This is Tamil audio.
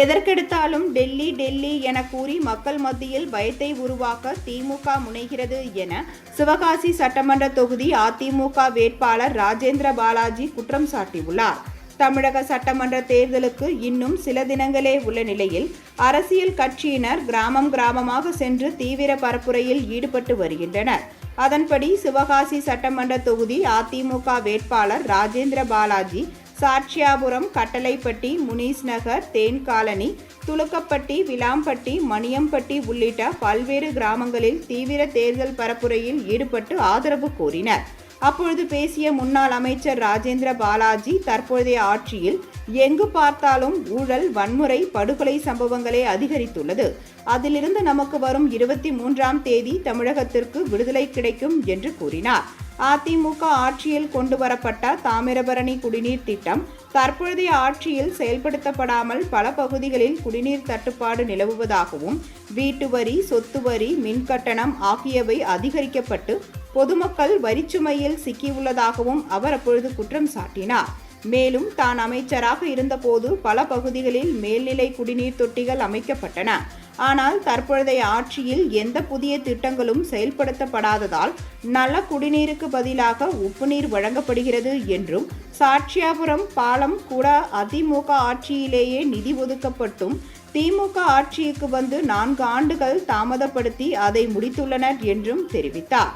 எதற்கெடுத்தாலும் டெல்லி டெல்லி என கூறி மக்கள் மத்தியில் பயத்தை உருவாக்க திமுக முனைகிறது என சிவகாசி சட்டமன்ற தொகுதி அதிமுக வேட்பாளர் ராஜேந்திர பாலாஜி குற்றம் சாட்டியுள்ளார். தமிழக சட்டமன்ற தேர்தலுக்கு இன்னும் சில தினங்களே உள்ள நிலையில் அரசியல் கட்சியினர் கிராமமாக சென்று தீவிர பரப்புரையில் ஈடுபட்டு வருகின்றனர். அதன்படி சிவகாசி சட்டமன்ற தொகுதி அதிமுக வேட்பாளர் ராஜேந்திர பாலாஜி சாட்சியாபுரம், கட்டளைப்பட்டி, முனீஸ் நகர், தேன்காலனி, துலுக்கப்பட்டி, விளாம்பட்டி, மணியம்பட்டி உள்ளிட்ட பல்வேறு கிராமங்களில் தீவிர தேர்தல் பரப்புரையில் ஈடுபட்டு ஆதரவு கோரினர். அப்பொழுது பேசிய முன்னாள் அமைச்சர் ராஜேந்திர பாலாஜி, தற்போதைய ஆட்சியில் எங்கு பார்த்தாலும் ஊழல், வன்முறை, படுகொலை சம்பவங்களே அதிகரித்துள்ளது. அதிலிருந்து நமக்கு வரும் 23ஆம் தேதி தமிழகத்திற்கு விடுதலை கிடைக்கும் என்று கூறினார். அதிமுக ஆட்சியில் கொண்டு வரப்பட்ட தாமிரபரணி குடிநீர் திட்டம் தற்பொழுதைய ஆட்சியில் செயல்படுத்தப்படாமல் பல பகுதிகளில் குடிநீர் தட்டுப்பாடு நிலவுவதாகவும், வீட்டு வரி, சொத்து வரி, மின்கட்டணம் ஆகியவை அதிகரிக்கப்பட்டு பொதுமக்கள் வரிச்சுமையில் சிக்கியுள்ளதாகவும் அவர் அப்பொழுது குற்றம் சாட்டினார். மேலும் தான் அமைச்சராக இருந்தபோது பல பகுதிகளில் மேல்நிலை குடிநீர் தொட்டிகள் அமைக்கப்பட்டன. ஆனால் தற்பொழுதைய ஆட்சியில் எந்த புதிய திட்டங்களும் செயல்படுத்தப்படாததால் நல்ல குடிநீருக்கு பதிலாக உப்பு நீர் வழங்கப்படுகிறது என்றும், சாட்சியாபுரம் பாலம் கூட அதிமுக ஆட்சியிலேயே நிதி ஒதுக்கப்பட்டும் திமுக ஆட்சிக்கு வந்து 4 ஆண்டுகள் தாமதப்படுத்தி அதை முடித்துள்ளனர் என்றும் தெரிவித்தார்.